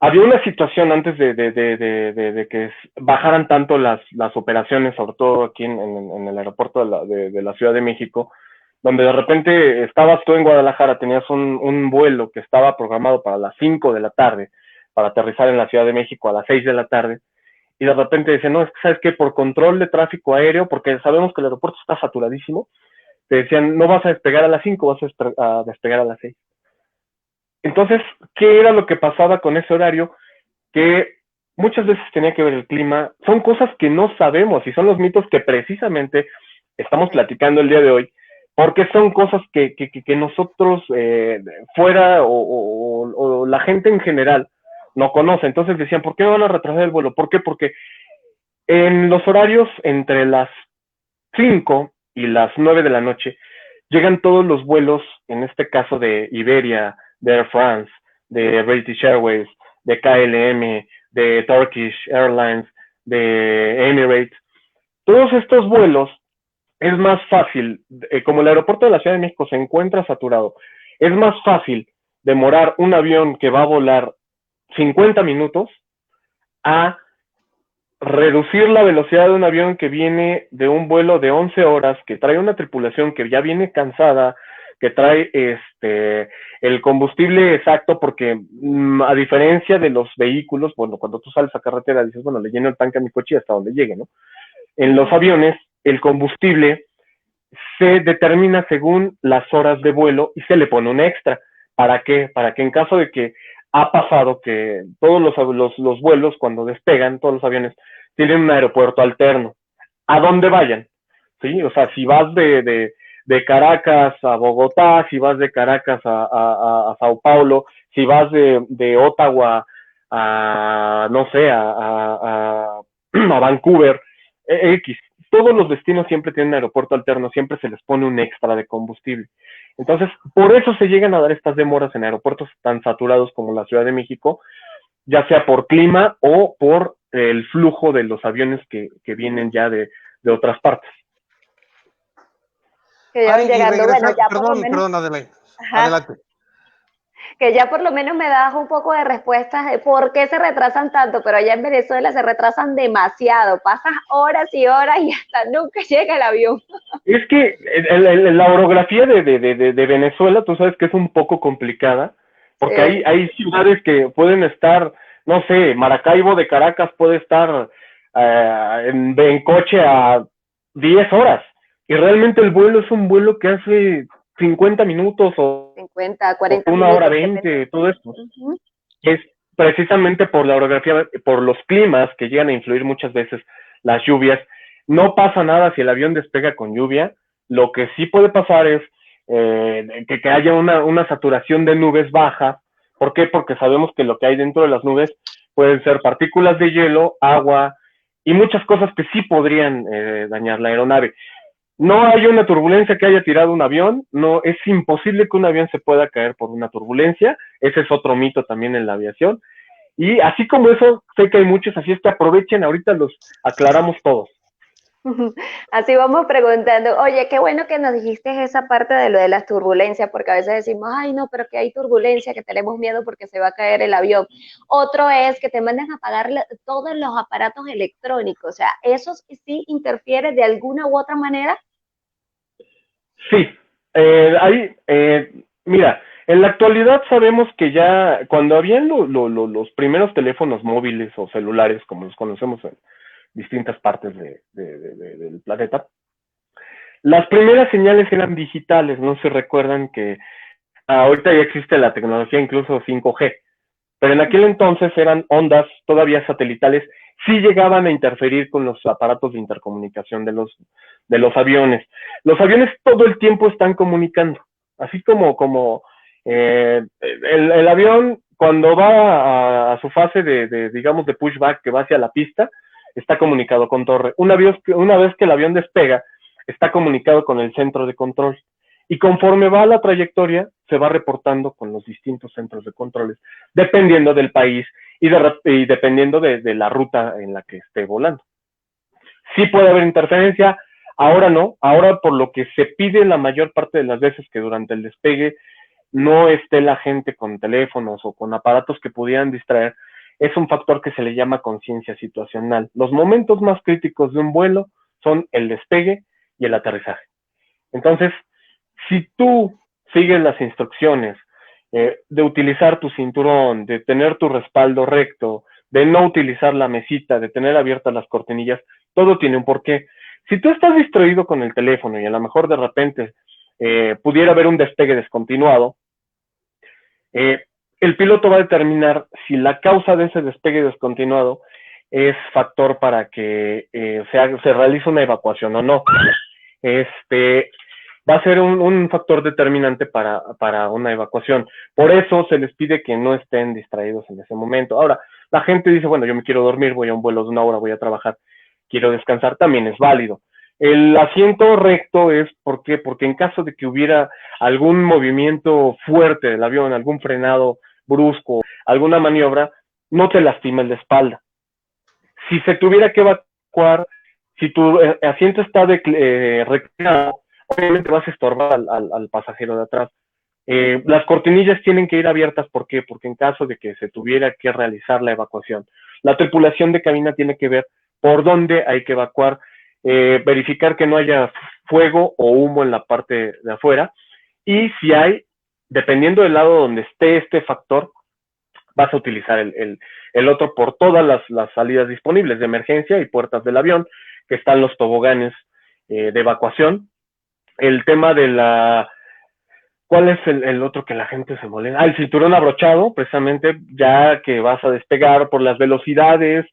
había una situación antes de que bajaran tanto las operaciones, sobre todo aquí en el aeropuerto de la Ciudad de México, donde de repente estabas tú en Guadalajara, tenías un vuelo que estaba programado para las 5 de la tarde, para aterrizar en la Ciudad de México a las 6 de la tarde, y de repente dicen, no, es que sabes que por control de tráfico aéreo, porque sabemos que el aeropuerto está saturadísimo, te decían, no vas a despegar a las 5, vas a despegar a las 6. Entonces, ¿qué era lo que pasaba con ese horario? Que muchas veces tenía que ver el clima, son cosas que no sabemos y son los mitos que precisamente estamos platicando el día de hoy, porque son cosas que nosotros fuera o la gente en general no conoce. Entonces decían, ¿por qué van a retrasar el vuelo? ¿Por qué? Porque en los horarios entre las 5 y las 9 de la noche llegan todos los vuelos, en este caso de Iberia, de Air France, de British Airways, de KLM, de Turkish Airlines, de Emirates. Todos estos vuelos es más fácil, como el aeropuerto de la Ciudad de México se encuentra saturado, es más fácil demorar un avión que va a volar 50 minutos a reducir la velocidad de un avión que viene de un vuelo de 11 horas, que trae una tripulación que ya viene cansada, que trae el combustible exacto, porque a diferencia de los vehículos, bueno, cuando tú sales a carretera dices, bueno, le lleno el tanque a mi coche hasta donde llegue, ¿no? En los aviones, el combustible se determina según las horas de vuelo y se le pone un extra. ¿Para qué? Para que en caso de que ha pasado que todos los vuelos, cuando despegan, todos los aviones, tienen un aeropuerto alterno, a donde vayan, ¿sí? O sea, si vas de Caracas a Bogotá, si vas de Caracas a Sao Paulo, si vas de Ottawa a, no sé, a Vancouver, X, todos los destinos siempre tienen un aeropuerto alterno, siempre se les pone un extra de combustible. Entonces, por eso se llegan a dar estas demoras en aeropuertos tan saturados como la Ciudad de México, ya sea por clima o por el flujo de los aviones que vienen ya de otras partes. Que ya van llegando, bueno, ya por lo menos... Perdón, adelante. que ya por lo menos me das un poco de respuestas de por qué se retrasan tanto, pero allá en Venezuela se retrasan demasiado, pasas horas y horas y hasta nunca llega el avión. Es que la orografía de Venezuela, tú sabes que es un poco complicada, porque Sí. hay ciudades que pueden estar, no sé, Maracaibo de Caracas puede estar en coche a 10 horas, y realmente el vuelo es un vuelo que hace 50 minutos 50, o 40 1 hora minutos, depende. 20, todo esto. Ujú. Es precisamente por la orografía, por los climas que llegan a influir muchas veces las lluvias. No pasa nada si el avión despega con lluvia. Lo que sí puede pasar es que haya una saturación de nubes baja. ¿Por qué? Porque sabemos que lo que hay dentro de las nubes pueden ser partículas de hielo, agua y muchas cosas que sí podrían dañar la aeronave. No hay una turbulencia que haya tirado un avión, no, es imposible que un avión se pueda caer por una turbulencia, ese es otro mito también en la aviación, y así como eso, sé que hay muchos, así es que aprovechen, ahorita los aclaramos todos. Así vamos preguntando, oye, qué bueno que nos dijiste esa parte de lo de las turbulencias, porque a veces decimos, ay, no, pero que hay turbulencia, que tenemos miedo porque se va a caer el avión. Otro es que te mandan a apagar todos los aparatos electrónicos, o sea, ¿eso sí interfiere de alguna u otra manera? Sí, mira, en la actualidad sabemos que ya cuando habían los primeros teléfonos móviles o celulares, como los conocemos en distintas partes del planeta, las primeras señales eran digitales, no se recuerdan que ahorita ya existe la tecnología incluso 5G, pero en aquel entonces eran ondas todavía satelitales, sí llegaban a interferir con los aparatos de intercomunicación de los aviones. Los aviones todo el tiempo están comunicando, así como el avión cuando va a su fase digamos, de pushback, que va hacia la pista, está comunicado con torre. Una vez que el avión despega, está comunicado con el centro de control. Y conforme va la trayectoria, se va reportando con los distintos centros de controles, dependiendo del país y dependiendo de la ruta en la que esté volando. Sí puede haber interferencia, ahora no, ahora por lo que se pide la mayor parte de las veces que durante el despegue no esté la gente con teléfonos o con aparatos que pudieran distraer, es un factor que se le llama conciencia situacional. Los momentos más críticos de un vuelo son el despegue y el aterrizaje. Entonces, si tú sigues las instrucciones de utilizar tu cinturón, de tener tu respaldo recto, de no utilizar la mesita, de tener abiertas las cortinillas, todo tiene un porqué. Si tú estás distraído con el teléfono y a lo mejor de repente pudiera haber un despegue descontinuado, el piloto va a determinar si la causa de ese despegue descontinuado es factor para que se realice una evacuación o no. Va a ser un factor determinante para una evacuación. Por eso se les pide que no estén distraídos en ese momento. Ahora, la gente dice, bueno, yo me quiero dormir, voy a un vuelo de 1 hora, voy a trabajar, quiero descansar, también es válido. El asiento recto es, ¿por qué? Porque en caso de que hubiera algún movimiento fuerte del avión, algún frenado brusco, alguna maniobra, no te lastima la espalda. Si se tuviera que evacuar, si tu asiento está reclinado, obviamente vas a estorbar al pasajero de atrás. Las cortinillas tienen que ir abiertas, ¿por qué? Porque en caso de que se tuviera que realizar la evacuación, la tripulación de cabina tiene que ver por dónde hay que evacuar, verificar que no haya fuego o humo en la parte de afuera, y si hay, dependiendo del lado donde esté este factor, vas a utilizar el otro por todas las salidas disponibles de emergencia y puertas del avión, que están los toboganes de evacuación. El tema de ¿cuál es el otro que la gente se molesta? El cinturón abrochado, precisamente, ya que vas a despegar por las velocidades.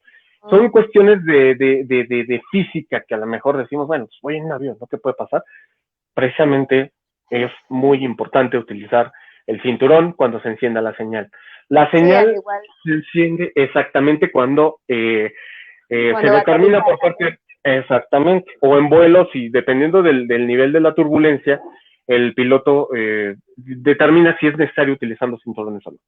Son cuestiones de física que a lo mejor decimos, bueno, pues voy en un avión, ¿no? ¿Qué puede pasar? Precisamente es muy importante utilizar el cinturón cuando se encienda la señal. La señal se enciende exactamente cuando se determina por parte, exactamente, o en vuelos, y dependiendo del nivel de la turbulencia, el piloto determina si es necesario utilizar los cinturones o no.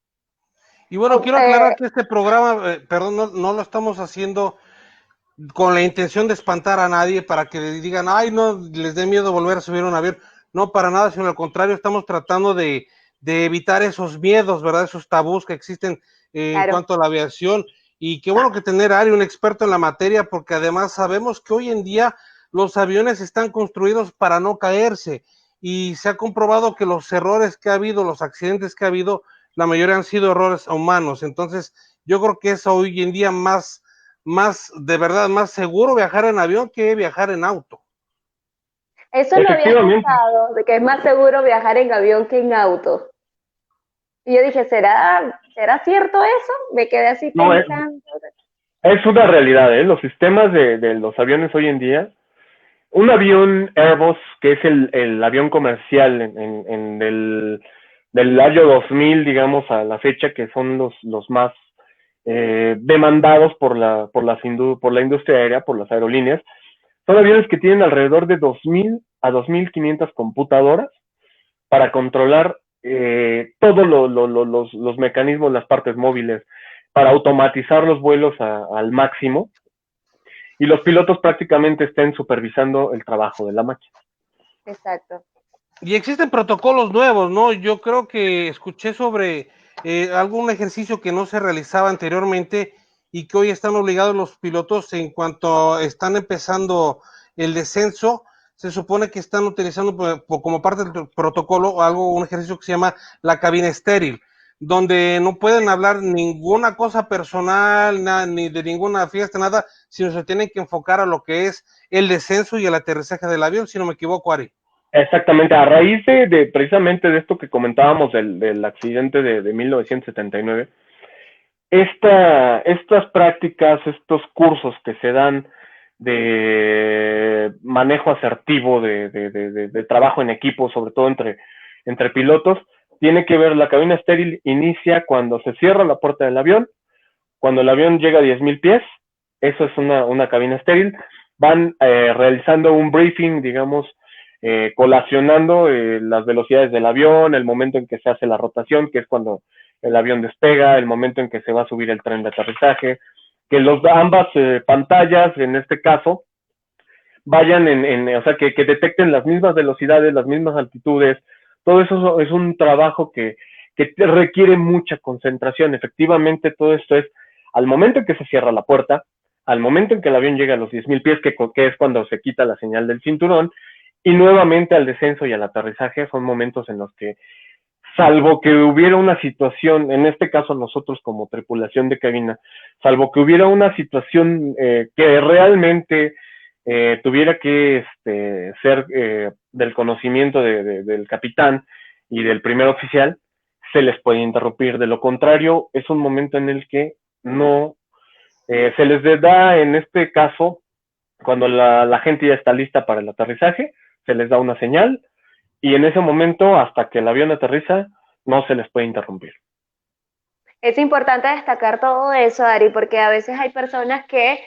Y bueno, quiero aclarar que este programa, perdón, no lo estamos haciendo con la intención de espantar a nadie para que digan, ay, no, les dé miedo volver a subir a un avión. No, para nada, sino al contrario, estamos tratando de de evitar esos miedos, ¿verdad? Esos tabús que existen en Claro. cuanto a la aviación. Y qué bueno que tener a Ari, un experto en la materia, porque además sabemos que hoy en día los aviones están construidos para no caerse y se ha comprobado que los errores que ha habido, los accidentes que ha habido, la mayoría han sido errores humanos. Entonces, yo creo que es hoy en día de verdad, más seguro viajar en avión que viajar en auto. Eso lo había Efectivamente. escuchado, de que es más seguro viajar en avión que en auto. Y yo dije, ¿será cierto eso? Me quedé así No, pensando. es una realidad, ¿eh? Los sistemas de los aviones hoy en día, un avión Airbus, que es el avión comercial del año 2000, digamos, a la fecha, que son los más demandados por la industria aérea, por las aerolíneas, son aviones que tienen alrededor de 2.000 a 2.500 computadoras para controlar todos los mecanismos, las partes móviles, para automatizar los vuelos al máximo, y los pilotos prácticamente estén supervisando el trabajo de la máquina. Exacto. Y existen protocolos nuevos, ¿no? Yo creo que escuché sobre algún ejercicio que no se realizaba anteriormente y que hoy están obligados los pilotos en cuanto están empezando el descenso. Se supone que están utilizando como parte del protocolo un ejercicio que se llama la cabina estéril, donde no pueden hablar ninguna cosa personal, ni de ninguna fiesta, nada, sino se tienen que enfocar a lo que es el descenso y el aterrizaje del avión, si no me equivoco, Ari. Exactamente, a raíz precisamente de esto que comentábamos del accidente de 1979, estas prácticas, estos cursos que se dan de manejo asertivo, de trabajo en equipo, sobre todo entre pilotos, tiene que ver, la cabina estéril inicia cuando se cierra la puerta del avión, cuando el avión llega a 10.000 pies, eso es una cabina estéril, van realizando un briefing, digamos, colacionando las velocidades del avión, el momento en que se hace la rotación, que es cuando el avión despega, el momento en que se va a subir el tren de aterrizaje, que ambas pantallas, en este caso, vayan o sea, que detecten las mismas velocidades, las mismas altitudes. Todo eso es un trabajo que requiere mucha concentración. Efectivamente, todo esto es al momento en que se cierra la puerta, al momento en que el avión llega a los 10.000 pies, que es cuando se quita la señal del cinturón, y nuevamente al descenso y al aterrizaje. Son momentos en los que, salvo que hubiera una situación, en este caso nosotros como tripulación de cabina, salvo que hubiera una situación que realmente tuviera que ser del conocimiento del capitán y del primer oficial, se les puede interrumpir. De lo contrario, es un momento en el que no se les da, en este caso, cuando la gente ya está lista para el aterrizaje, se les da una señal, y en ese momento, hasta que el avión aterriza, no se les puede interrumpir. Es importante destacar todo eso, Ari, porque a veces hay personas que,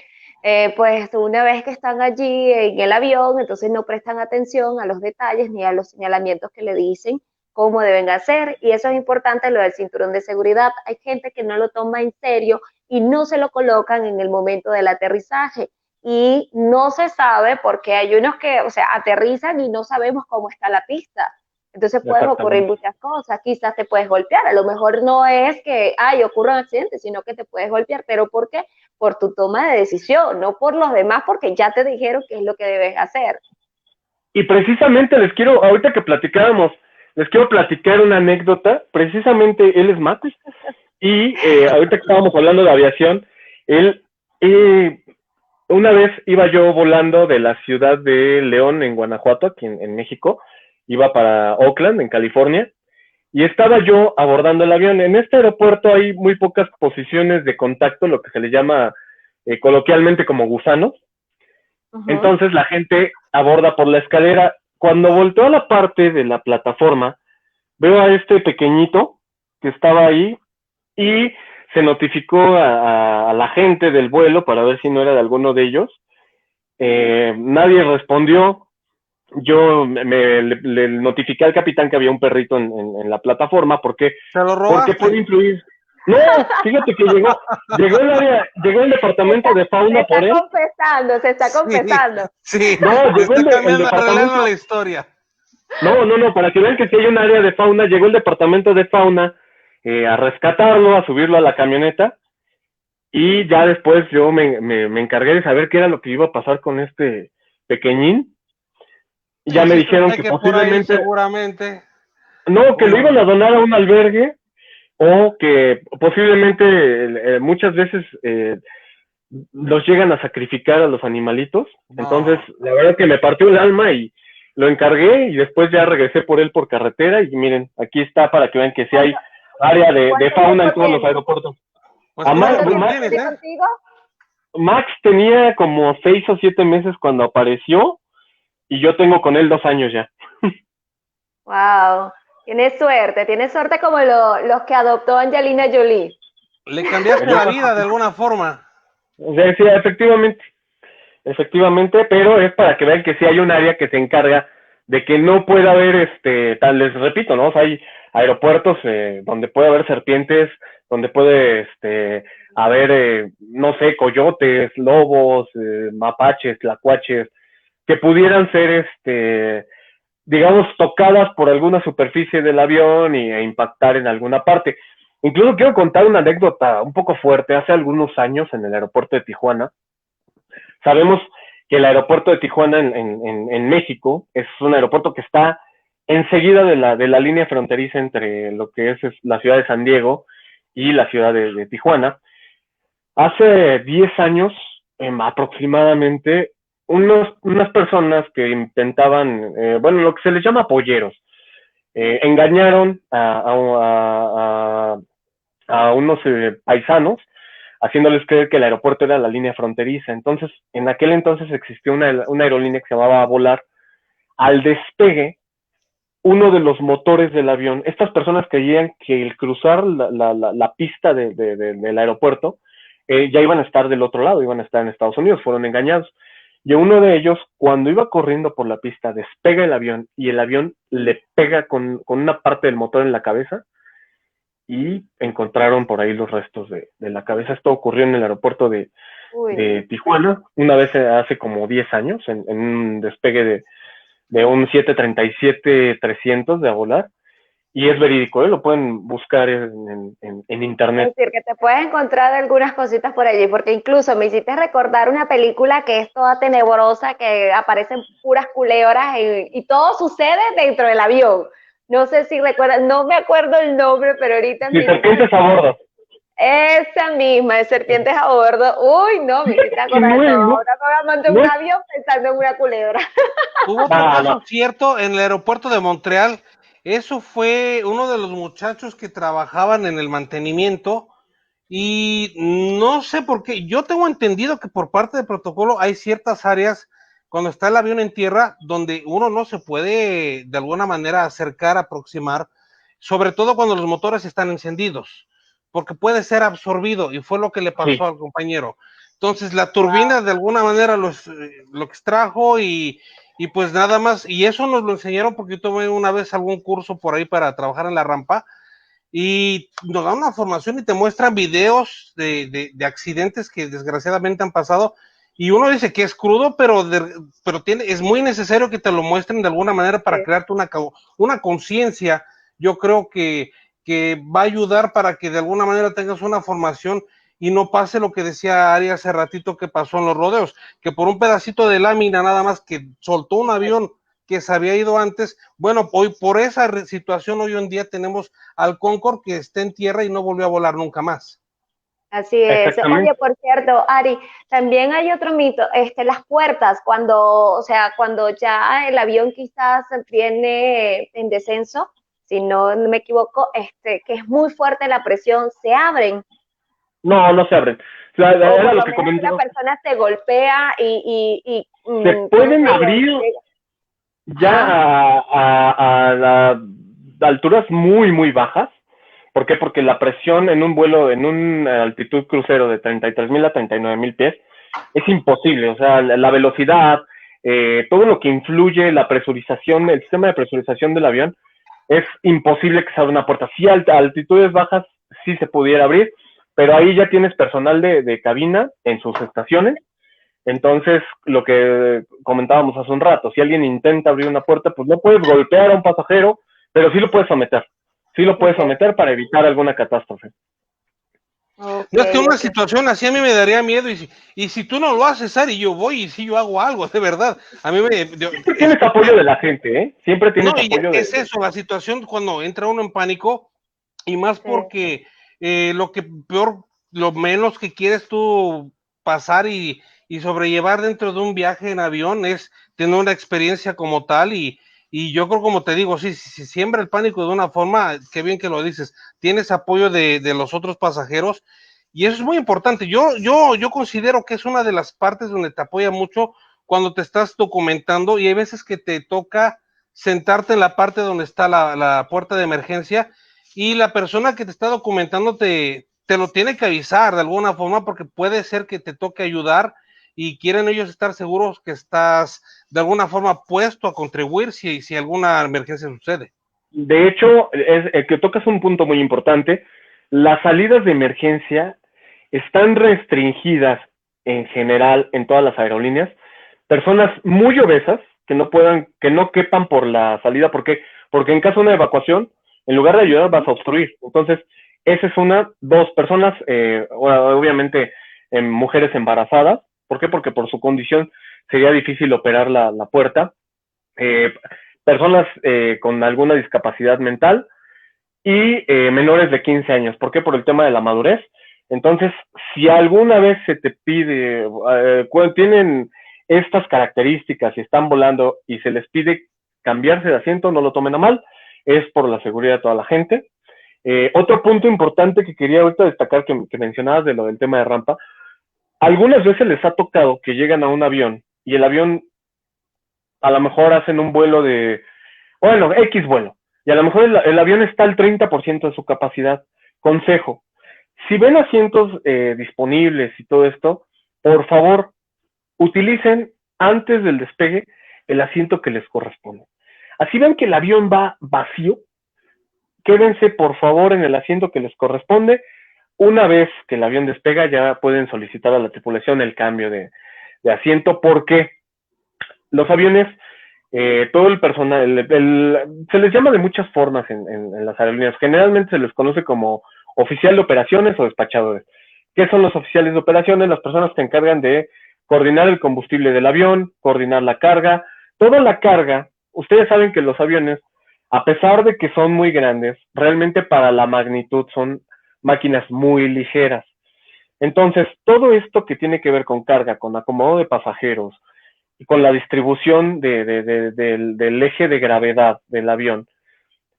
pues una vez que están allí en el avión, entonces no prestan atención a los detalles ni a los señalamientos que le dicen cómo deben hacer, y eso es importante, lo del cinturón de seguridad. Hay gente que no lo toma en serio y no se lo colocan en el momento del aterrizaje, y no se sabe porque hay unos que, o sea, aterrizan y no sabemos cómo está la pista. Entonces pueden ocurrir muchas cosas, quizás te puedes golpear, a lo mejor no es que, ocurra un accidente, sino que te puedes golpear, pero ¿por qué? Por tu toma de decisión, no por los demás, porque ya te dijeron qué es lo que debes hacer. Y precisamente ahorita que platicábamos, les quiero platicar una anécdota. Precisamente él es Max, y ahorita que estábamos hablando de aviación, él, una vez iba yo volando de la ciudad de León, en Guanajuato, aquí en México, iba para Oakland, en California, y estaba yo abordando el avión. En este aeropuerto hay muy pocas posiciones de contacto, lo que se le llama coloquialmente como gusanos. Entonces la gente aborda por la escalera. Cuando volteo a la parte de la plataforma, veo a este pequeñito que estaba ahí, y se notificó a la gente del vuelo para ver si no era de alguno de ellos. Nadie respondió. Yo le notifiqué al capitán que había un perrito en la plataforma, porque puede influir. No, fíjate que llegó el departamento de fauna por él. Se está confesando. Sí, no, llegó el departamento. La historia. No, para que vean que si hay un área de fauna, llegó el departamento de fauna a rescatarlo, a subirlo a la camioneta, y ya después yo me encargué de saber qué era lo que iba a pasar con este pequeñín, y ya me dijeron que posiblemente, seguramente, no, que lo iban a donar a un albergue, o que posiblemente muchas veces los llegan a sacrificar a los animalitos. No. Entonces, la verdad que me partió el alma y lo encargué, y después ya regresé por él por carretera, y miren, aquí está para que vean que sí hay área de fauna en todos los aeropuertos. Pues Max tenía como 6 o 7 meses cuando apareció, y yo tengo con él 2 años ya. Wow, tienes suerte como los que adoptó Angelina Jolie. Le cambiaste la vida de alguna forma. Sí, efectivamente, pero es para que vean que sí hay un área que se encarga de que no pueda haber, les repito, ¿no? O sea, hay aeropuertos donde puede haber serpientes, donde puede haber, no sé, coyotes, lobos, mapaches, tlacuaches, que pudieran ser, digamos, tocadas por alguna superficie del avión e impactar en alguna parte. Incluso quiero contar una anécdota un poco fuerte. Hace algunos años en el aeropuerto de Tijuana, sabemos que el aeropuerto de Tijuana en México es un aeropuerto que está enseguida de la línea fronteriza entre lo que es la ciudad de San Diego y la ciudad de Tijuana. Hace 10 años aproximadamente, unas personas que intentaban, lo que se les llama polleros, engañaron a unos paisanos, haciéndoles creer que el aeropuerto era la línea fronteriza. Entonces, en aquel entonces existió una aerolínea que se llamaba Volar. Al despegue, uno de los motores del avión, estas personas creían que el cruzar la pista del aeropuerto, ya iban a estar del otro lado, iban a estar en Estados Unidos, fueron engañados. Y uno de ellos, cuando iba corriendo por la pista, despega el avión, y el avión le pega con una parte del motor en la cabeza, y encontraron por ahí los restos de la cabeza. Esto ocurrió en el aeropuerto de Tijuana, una vez hace como 10 años, en un despegue de un 737-300 de a volar, y es verídico, lo pueden buscar en internet. Es decir, que te puedes encontrar algunas cositas por allí, porque incluso me hiciste recordar una película que es toda tenebrosa, que aparecen puras culebras y todo sucede dentro del avión. No sé si recuerdas, no me acuerdo el nombre, pero ahorita... Y serpientes a bordo. Esa misma, de serpientes a bordo. Uy, no, me hiciste acordar de ahora un avión pensando en una culebra. Hubo otro caso cierto en el aeropuerto de Montreal. Eso fue uno de los muchachos que trabajaban en el mantenimiento, y no sé por qué. Yo tengo entendido que por parte del protocolo hay ciertas áreas cuando está el avión en tierra donde uno no se puede de alguna manera acercar, aproximar, sobre todo cuando los motores están encendidos, porque puede ser absorbido, y fue lo que le pasó al compañero. Entonces la turbina de alguna manera lo extrajo, y pues nada más, y eso nos lo enseñaron porque yo tomé una vez algún curso por ahí para trabajar en la rampa, y nos dan una formación y te muestran videos de accidentes que desgraciadamente han pasado, y uno dice que es crudo, pero es muy necesario que te lo muestren de alguna manera para crearte una conciencia. Yo creo que va a ayudar para que de alguna manera tengas una formación y no pase lo que decía Ari hace ratito que pasó en los rodeos, que por un pedacito de lámina nada más que soltó un avión que se había ido antes. Bueno, hoy por esa situación hoy en día tenemos al Concorde que está en tierra y no volvió a volar nunca más. Así es. Oye, por cierto, Ari, también hay otro mito, las puertas, cuando ya el avión quizás viene en descenso, si no me equivoco, que es muy fuerte la presión, ¿se abren? No se abren. Era lo que comentaba. Una persona se golpea y se pueden abrir ya a alturas muy, muy bajas. ¿Por qué? Porque la presión en un vuelo, en una altitud crucero de 33,000 a 39,000 pies, es imposible. O sea, la velocidad, todo lo que influye, la presurización, el sistema de presurización del avión, es imposible que se abra una puerta. Sí, a altitudes bajas sí se pudiera abrir, pero ahí ya tienes personal de cabina en sus estaciones Entonces, lo que comentábamos hace un rato, si alguien intenta abrir una puerta, pues no puedes golpear a un pasajero, pero sí lo puedes someter. Sí lo puedes Ok, someter para evitar alguna catástrofe. ok, No, es que una ok. situación así a mí me daría miedo y si tú no lo haces, Ari, yo voy y si yo hago algo, de verdad. A mí Siempre tienes apoyo de la gente, ¿eh? Siempre no, tienes y es apoyo que es eso, la situación cuando entra uno en pánico y más Sí. porque lo que peor, lo menos que quieres tú pasar y sobrellevar dentro de un viaje en avión es tener una experiencia como tal y yo creo, como te digo, sí, si siembra el pánico de una forma, qué bien que lo dices, tienes apoyo de los otros pasajeros y eso es muy importante. Yo considero que es una de las partes donde te apoya mucho cuando te estás documentando y hay veces que te toca sentarte en la parte donde está la puerta de emergencia y la persona que te está documentando te lo tiene que avisar de alguna forma porque puede ser que te toque ayudar y quieren ellos estar seguros que estás de alguna forma puesto a contribuir si alguna emergencia sucede. De hecho, que tocas un punto muy importante. Las salidas de emergencia están restringidas en general en todas las aerolíneas. Personas muy obesas que no quepan por la salida, porque en caso de una evacuación, en lugar de ayudar, vas a obstruir. Entonces, esa es una, dos personas, obviamente mujeres embarazadas. ¿Por qué? Porque por su condición sería difícil operar la puerta. Eh, Personas con alguna discapacidad mental y menores de 15 años. ¿Por qué? Por el tema de la madurez. Entonces, si alguna vez se te pide, tienen estas características y están volando y se les pide cambiarse de asiento, no lo tomen a mal, es por la seguridad de toda la gente. Otro punto importante que quería ahorita destacar que mencionabas de lo del tema de rampa, algunas veces les ha tocado que llegan a un avión y el avión a lo mejor hacen un vuelo de, bueno, X vuelo, y a lo mejor el avión está al 30% de su capacidad. Consejo, si ven asientos disponibles y todo esto, por favor, utilicen antes del despegue el asiento que les corresponde. Así ven que el avión va vacío, quédense por favor en el asiento que les corresponde. Una vez que el avión despega, ya pueden solicitar a la tripulación el cambio de asiento, porque los aviones, todo el personal, se les llama de muchas formas en las aerolíneas. Generalmente se les conoce como oficial de operaciones o despachadores. ¿Qué son los oficiales de operaciones? Las personas que encargan de coordinar el combustible del avión, coordinar la carga. Toda la carga, ustedes saben que los aviones, a pesar de que son muy grandes, realmente para la magnitud son máquinas muy ligeras. Entonces, todo esto que tiene que ver con carga, con acomodo de pasajeros, y con la distribución del eje de gravedad del avión,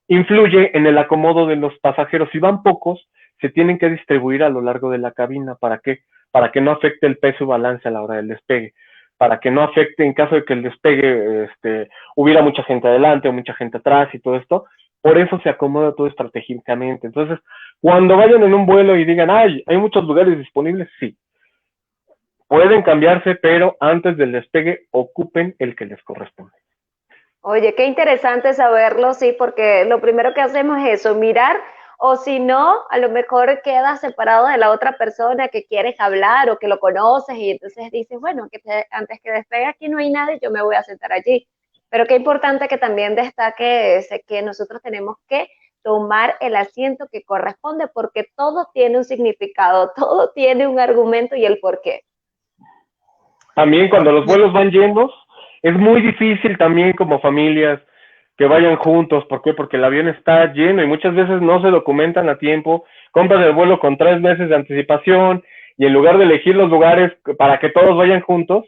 influye en el acomodo de los pasajeros. Si van pocos, se tienen que distribuir a lo largo de la cabina. ¿Para qué? Para que no afecte el peso y balance a la hora del despegue. Para que no afecte en caso de que el despegue hubiera mucha gente adelante o mucha gente atrás y todo esto. Por eso se acomoda todo estratégicamente. Entonces, cuando vayan en un vuelo y digan, ay, hay muchos lugares disponibles, sí, pueden cambiarse, pero antes del despegue ocupen el que les corresponde. Oye, qué interesante saberlo, sí, porque lo primero que hacemos es eso, mirar, o si no, a lo mejor quedas separado de la otra persona que quieres hablar o que lo conoces y entonces dices, bueno, antes que despegue aquí no hay nadie, yo me voy a sentar allí. Pero qué importante que también destaque ese, que nosotros tenemos que tomar el asiento que corresponde porque todo tiene un significado, todo tiene un argumento y el porqué. También cuando los vuelos van llenos, es muy difícil también como familias que vayan juntos. ¿Por qué? Porque el avión está lleno y muchas veces no se documentan a tiempo, compran el vuelo con 3 meses de anticipación y en lugar de elegir los lugares para que todos vayan juntos,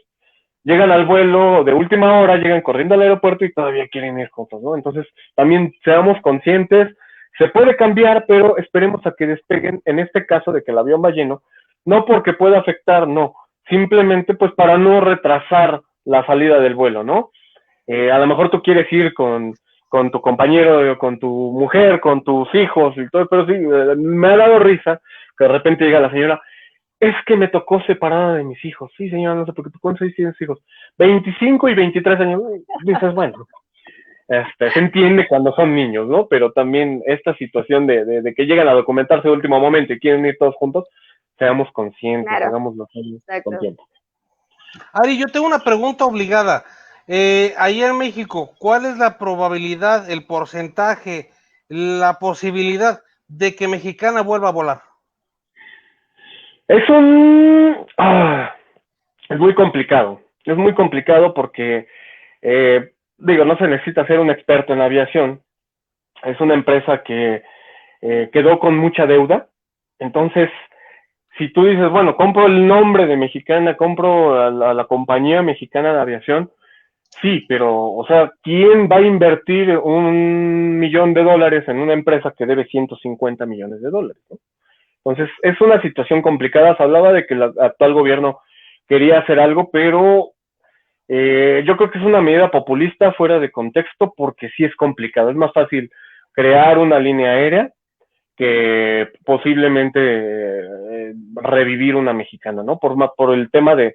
llegan al vuelo de última hora, llegan corriendo al aeropuerto y todavía quieren ir juntos, ¿no? Entonces, también seamos conscientes, se puede cambiar, pero esperemos a que despeguen, en este caso de que el avión va lleno, no porque pueda afectar, no, simplemente pues para no retrasar la salida del vuelo, ¿no? A lo mejor tú quieres ir con tu compañero, con tu mujer, con tus hijos y todo, pero sí, me ha dado risa que de repente llega la señora, es que me tocó separada de mis hijos. Sí, señora, no sé por qué. ¿Cuántos años tienes hijos? 25 y 23 años. Dices, bueno, se entiende cuando son niños, ¿no? Pero también esta situación de que llegan a documentarse de último momento y quieren ir todos juntos, seamos conscientes, Claro, hagámoslo con exacto. tiempo. Ari, yo tengo una pregunta obligada. Ahí en México, ¿cuál es la probabilidad, el porcentaje, la posibilidad de que Mexicana vuelva a volar? Es un... es muy complicado. Es muy complicado porque, digo, no se necesita ser un experto en aviación. Es una empresa que quedó con mucha deuda. Entonces, si tú dices, bueno, compro el nombre de Mexicana, compro a la compañía mexicana de aviación, sí, pero, o sea, ¿quién va a invertir $1 millón en una empresa que debe 150 millones de dólares? ¿No? Entonces, es una situación complicada. Se hablaba de que el actual gobierno quería hacer algo, pero yo creo que es una medida populista fuera de contexto porque sí es complicado. Es más fácil crear una línea aérea que posiblemente revivir una mexicana, ¿no? Por el tema de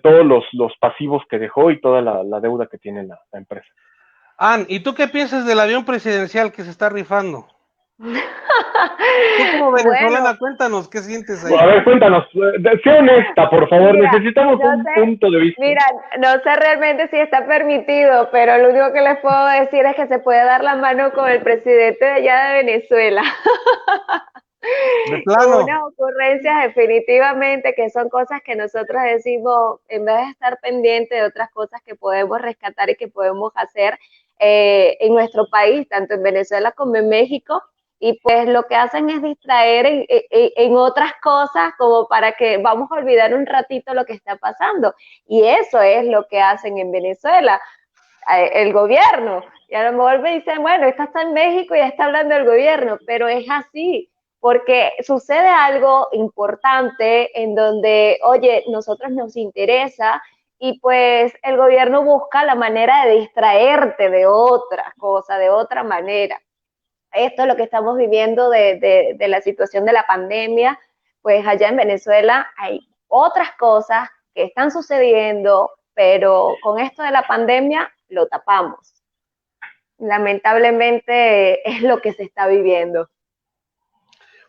todos los pasivos que dejó y toda la deuda que tiene la empresa. Ann, ¿y tú qué piensas del avión presidencial que se está rifando? Tú como Bueno, venezolana, cuéntanos, ¿qué sientes A ahí? ver, cuéntanos, sé honesta, por favor, mira, necesitamos no un sé, punto de vista. mira, no sé realmente si está permitido, pero lo único que les puedo decir es que se puede dar la mano con el presidente de allá de Venezuela. De Con plano. unas ocurrencias definitivamente que son cosas que nosotros decimos, en vez de estar pendiente de otras cosas que podemos rescatar y que podemos hacer en nuestro país, tanto en Venezuela como en México, y pues lo que hacen es distraer en otras cosas como para que vamos a olvidar un ratito lo que está pasando. Y eso es lo que hacen en Venezuela, el gobierno. Y a lo mejor me dicen, bueno, esta está en México y ya está hablando del gobierno, pero es así, porque sucede algo importante en donde, oye, nosotros nos interesa y pues el gobierno busca la manera de distraerte de otra cosa, de otra manera. Esto es lo que estamos viviendo de la situación de la pandemia, pues allá en Venezuela hay otras cosas que están sucediendo, pero con esto de la pandemia lo tapamos. Lamentablemente es lo que se está viviendo.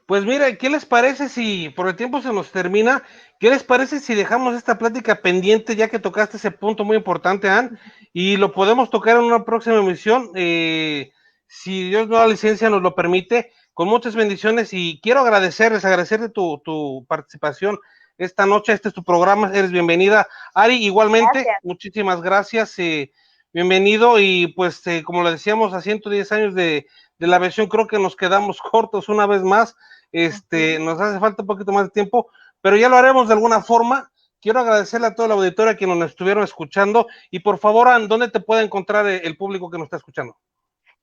Pues mira, ¿qué les parece si, por el tiempo se nos termina, qué les parece si dejamos esta plática pendiente, ya que tocaste ese punto muy importante, Ann, y lo podemos tocar en una próxima emisión, si Dios nos da licencia, nos lo permite, con muchas bendiciones, y quiero agradecerte tu participación esta noche. Este es tu programa, eres bienvenida. Ari, igualmente, Gracias. muchísimas gracias, bienvenido, y pues como le decíamos, a 110 años de la aviación, creo que nos quedamos cortos una vez más. Nos hace falta un poquito más de tiempo, pero ya lo haremos de alguna forma. Quiero agradecerle a toda la auditoría que nos estuvieron escuchando, y por favor, Ann, ¿dónde te puede encontrar el público que nos está escuchando?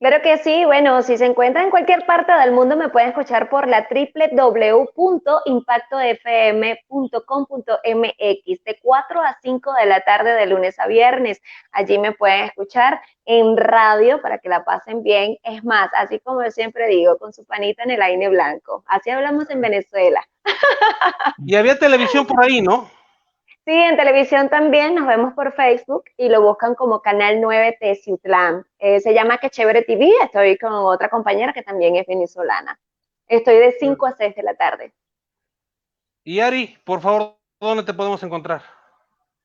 Claro que sí, bueno, si se encuentra en cualquier parte del mundo me pueden escuchar por la www.impactofm.com.mx de 4 a 5 de la tarde de lunes a viernes. Allí me pueden escuchar en radio para que la pasen bien. Es más, así como yo siempre digo, con su panita en el aire blanco. Así hablamos en Venezuela. Y había televisión por ahí, ¿no? Sí, en televisión también nos vemos por Facebook y lo buscan como Canal 9 Teciutlán. Se llama Que Chévere TV. Estoy con otra compañera que también es venezolana. Estoy de 5 a 6 de la tarde. Y Ari, por favor, ¿dónde te podemos encontrar?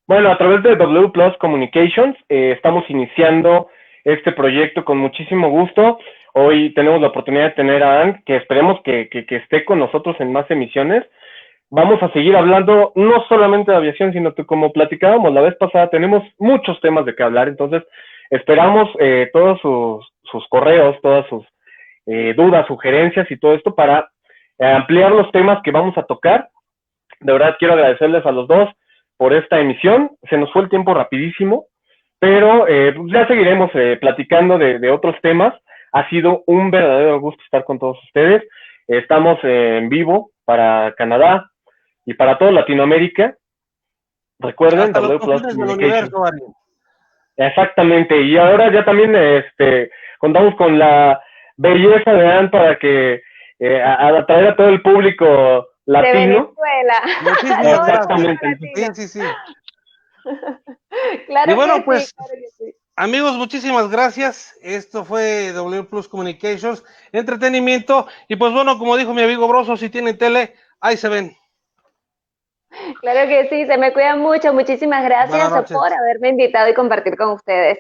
Bueno, a través de W Plus Communications estamos iniciando este proyecto con muchísimo gusto. Hoy tenemos la oportunidad de tener a Ann, que esperemos que esté con nosotros en más emisiones. Vamos a seguir hablando no solamente de aviación, sino que como platicábamos la vez pasada, tenemos muchos temas de qué hablar. Entonces, esperamos todos sus correos, todas sus dudas, sugerencias y todo esto para ampliar los temas que vamos a tocar. De verdad, quiero agradecerles a los dos por esta emisión. Se nos fue el tiempo rapidísimo, pero pues ya seguiremos platicando de otros temas. Ha sido un verdadero gusto estar con todos ustedes. Estamos en vivo para Canadá y para toda Latinoamérica. Recuerden, Hasta los W Plus confines del Communication. universo, Ari. Exactamente. Y ahora ya también contamos con la belleza de Ann para que atraer a todo el público De latino. Venezuela. Muchísimas Todo el público Exactamente. gracias. latino. Sí, sí, sí. Y Claro bueno, que sí, pues, claro que sí. amigos, muchísimas gracias. Esto fue W Plus Communications, entretenimiento. Y pues bueno, como dijo mi amigo Broso, si tienen tele, ahí se ven. Claro que sí, se me cuidan mucho. Muchísimas Buenas gracias por noches. haberme invitado y compartir con ustedes.